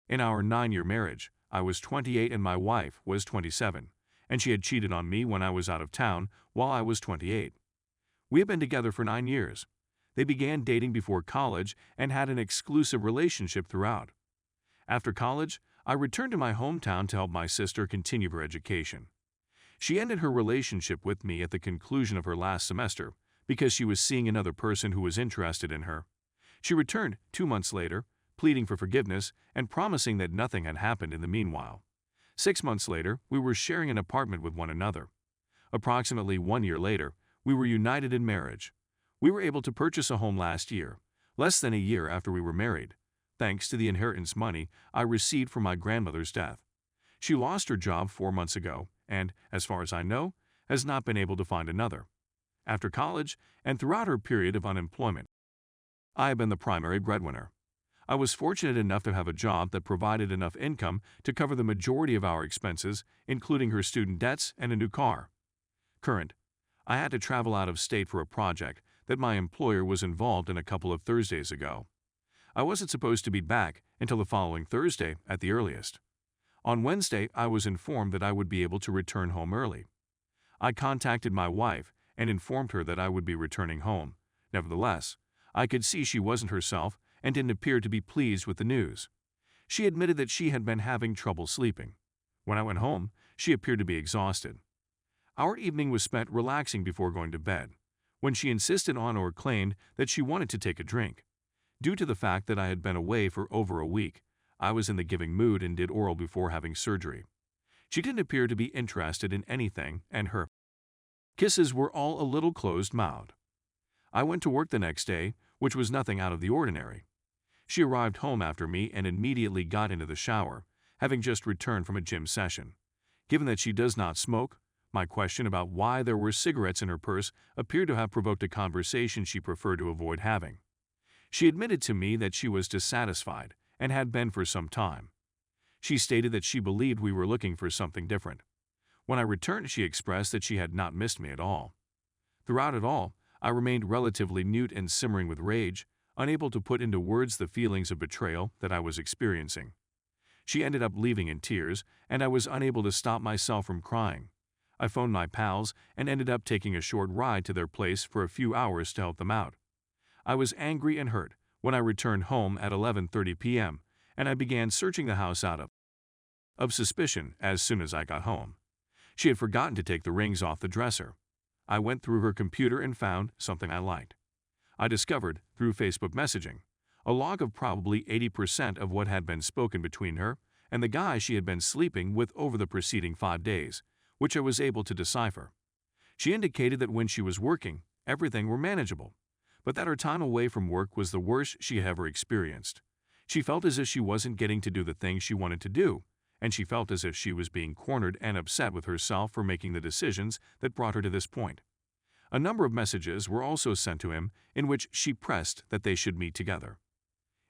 In our 9-year marriage, I was 28 and my wife was 27, and she had cheated on me when I was out of town while I was 28. We had been together for 9 years. They began dating before college and had an exclusive relationship throughout. After college, I returned to my hometown to help my sister continue her education. She ended her relationship with me at the conclusion of her last semester because she was seeing another person who was interested in her. She returned 2 months later, pleading for forgiveness and promising that nothing had happened in the meanwhile. 6 months later, we were sharing an apartment with one another. Approximately 1 year later, we were united in marriage. We were able to purchase a home last year, less than a year after we were married, thanks to the inheritance money I received from my grandmother's death. She lost her job 4 months ago and, as far as I know, has not been able to find another. After college and throughout her period of unemployment, I have been the primary breadwinner. I was fortunate enough to have a job that provided enough income to cover the majority of our expenses, including her student debts and a new car. Current. I had to travel out of state for a project that my employer was involved in a couple of Thursdays ago. I wasn't supposed to be back until the following Thursday at the earliest. On Wednesday, I was informed that I would be able to return home early. I contacted my wife and informed her that I would be returning home. Nevertheless, I could see she wasn't herself and didn't appear to be pleased with the news. She admitted that she had been having trouble sleeping. When I went home, she appeared to be exhausted. Our evening was spent relaxing before going to bed, when she insisted on or claimed that she wanted to take a drink. Due to the fact that I had been away for over a week, I was in the giving mood and did oral before having surgery. She didn't appear to be interested in anything, and her kisses were all a little closed-mouthed. I went to work the next day, which was nothing out of the ordinary. She arrived home after me and immediately got into the shower, having just returned from a gym session. Given that she does not smoke, my question about why there were cigarettes in her purse appeared to have provoked a conversation she preferred to avoid having. She admitted to me that she was dissatisfied and had been for some time. She stated that she believed we were looking for something different. When I returned, she expressed that she had not missed me at all. Throughout it all, I remained relatively mute and simmering with rage, unable to put into words the feelings of betrayal that I was experiencing. She ended up leaving in tears, and I was unable to stop myself from crying. I phoned my pals and ended up taking a short ride to their place for a few hours to help them out. I was angry and hurt when I returned home at 11:30 p.m., and I began searching the house out of suspicion as soon as I got home. She had forgotten to take the rings off the dresser. I went through her computer and found something I liked. I discovered, through Facebook messaging, a log of probably 80% of what had been spoken between her and the guy she had been sleeping with over the preceding 5 days, which I was able to decipher. She indicated that when she was working, everything were manageable, but that her time away from work was the worst she had ever experienced. She felt as if she wasn't getting to do the things she wanted to do, and she felt as if she was being cornered and upset with herself for making the decisions that brought her to this point. A number of messages were also sent to him in which she pressed that they should meet together.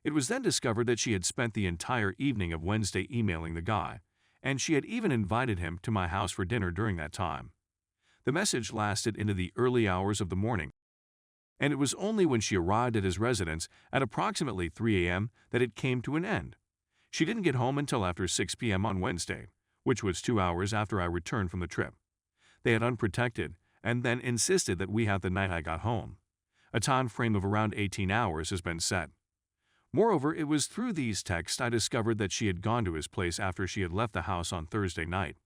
It was then discovered that she had spent the entire evening of Wednesday emailing the guy, and she had even invited him to my house for dinner during that time. The message lasted into the early hours of the morning, and it was only when she arrived at his residence at approximately 3 a.m. that it came to an end. She didn't get home until after 6 p.m. on Wednesday, which was 2 hours after I returned from the trip. They had unprotected and then insisted that we have the night I got home. A time frame of around 18 hours has been set. Moreover, it was through these texts I discovered that she had gone to his place after she had left the house on Thursday night.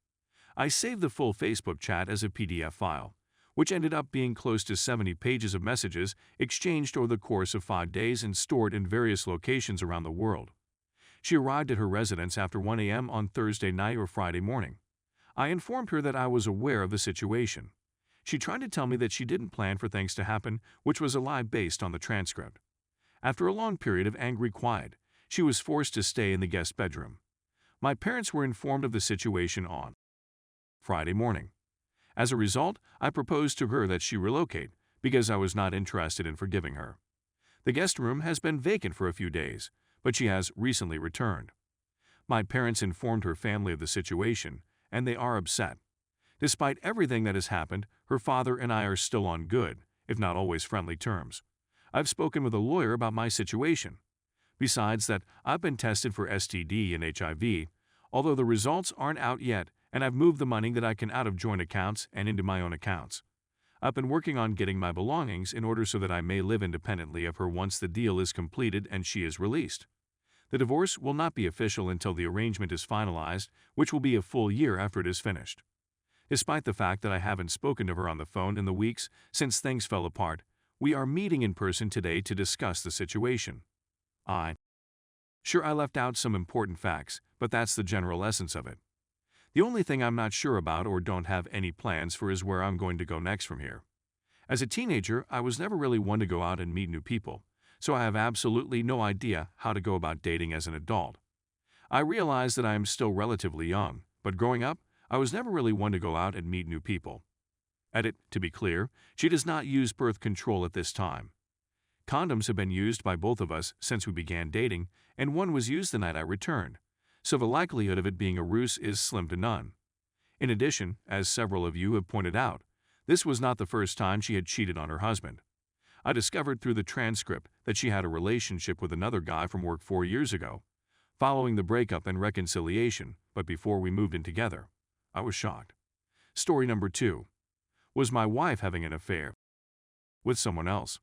I saved the full Facebook chat as a PDF file, which ended up being close to 70 pages of messages exchanged over the course of 5 days and stored in various locations around the world. She arrived at her residence after 1 a.m. on Thursday night or Friday morning. I informed her that I was aware of the situation. She tried to tell me that she didn't plan for things to happen, which was a lie based on the transcript. After a long period of angry quiet, she was forced to stay in the guest bedroom. My parents were informed of the situation on Friday morning. As a result, I proposed to her that she relocate because I was not interested in forgiving her. The guest room has been vacant for a few days, but she has recently returned. My parents informed her family of the situation, and they are upset. Despite everything that has happened, her father and I are still on good, if not always friendly terms. I've spoken with a lawyer about my situation. Besides that, I've been tested for STD and HIV, although the results aren't out yet, and I've moved the money that I can out of joint accounts and into my own accounts. I've been working on getting my belongings in order so that I may live independently of her once the deal is completed and she is released. The divorce will not be official until the arrangement is finalized, which will be a full year after it is finished. Despite the fact that I haven't spoken to her on the phone in the weeks since things fell apart, we are meeting in person today to discuss the situation. Sure, I left out some important facts, but that's the general essence of it. The only thing I'm not sure about or don't have any plans for is where I'm going to go next from here. As a teenager, I was never really one to go out and meet new people, so I have absolutely no idea how to go about dating as an adult. I realize that I am still relatively young, but growing up, I was never really one to go out and meet new people. To be clear, she does not use birth control at this time. Condoms have been used by both of us since we began dating, and one was used the night I returned, so the likelihood of it being a ruse is slim to none. In addition, as several of you have pointed out, this was not the first time she had cheated on her husband. I discovered through the transcript that she had a relationship with another guy from work 4 years ago, following the breakup and reconciliation, but before we moved in together. I was shocked. Story number 2. Was my wife having an affair with someone else?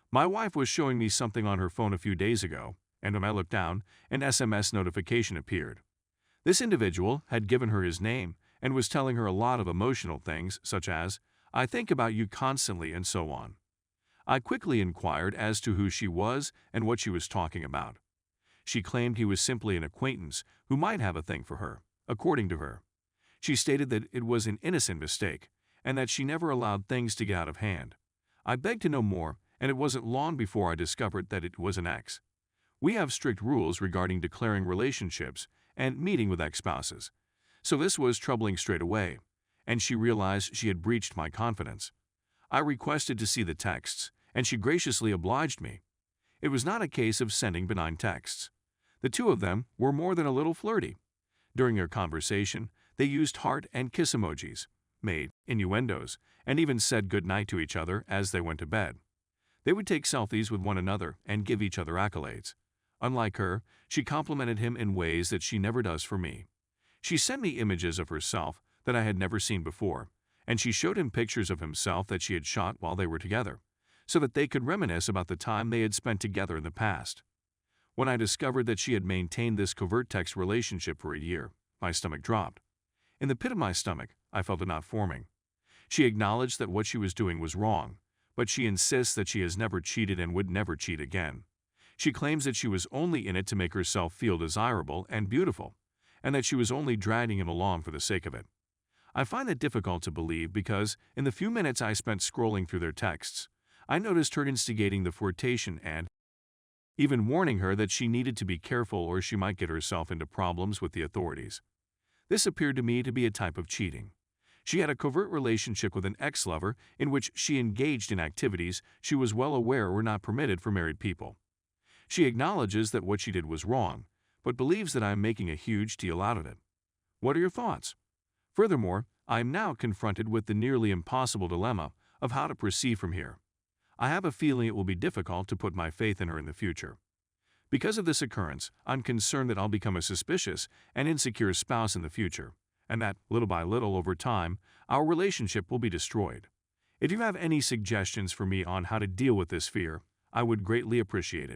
My wife was showing me something on her phone a few days ago, and when I looked down, an SMS notification appeared. This individual had given her his name and was telling her a lot of emotional things such as, "I think about you constantly," and so on. I quickly inquired as to who she was and what she was talking about. She claimed he was simply an acquaintance who might have a thing for her, according to her. She stated that it was an innocent mistake and that she never allowed things to get out of hand. I begged to know more, and it wasn't long before I discovered that it was an ex. We have strict rules regarding declaring relationships and meeting with ex-spouses, so this was troubling straight away, and she realized she had breached my confidence. I requested to see the texts, and she graciously obliged me. It was not a case of sending benign texts. The two of them were more than a little flirty. During their conversation, they used heart and kiss emojis, made innuendos, and even said goodnight to each other as they went to bed. They would take selfies with one another and give each other accolades. Unlike her, she complimented him in ways that she never does for me. She sent me images of herself that I had never seen before, and she showed him pictures of himself that she had shot while they were together, so that they could reminisce about the time they had spent together in the past. When I discovered that she had maintained this covert text relationship for a year, my stomach dropped. In the pit of my stomach, I felt a knot forming. She acknowledged that what she was doing was wrong, but she insists that she has never cheated and would never cheat again. She claims that she was only in it to make herself feel desirable and beautiful, and that she was only dragging him along for the sake of it. I find that difficult to believe because, in the few minutes I spent scrolling through their texts, I noticed her instigating the flirtation and even warning her that she needed to be careful or she might get herself into problems with the authorities. This appeared to me to be a type of cheating. She had a covert relationship with an ex-lover in which she engaged in activities she was well aware were not permitted for married people. She acknowledges that what she did was wrong, but believes that I am making a huge deal out of it. What are your thoughts? Furthermore, I am now confronted with the nearly impossible dilemma of how to proceed from here. I have a feeling it will be difficult to put my faith in her in the future. Because of this occurrence, I'm concerned that I'll become a suspicious and insecure spouse in the future, and that, little by little over time, our relationship will be destroyed. If you have any suggestions for me on how to deal with this fear, I would greatly appreciate it.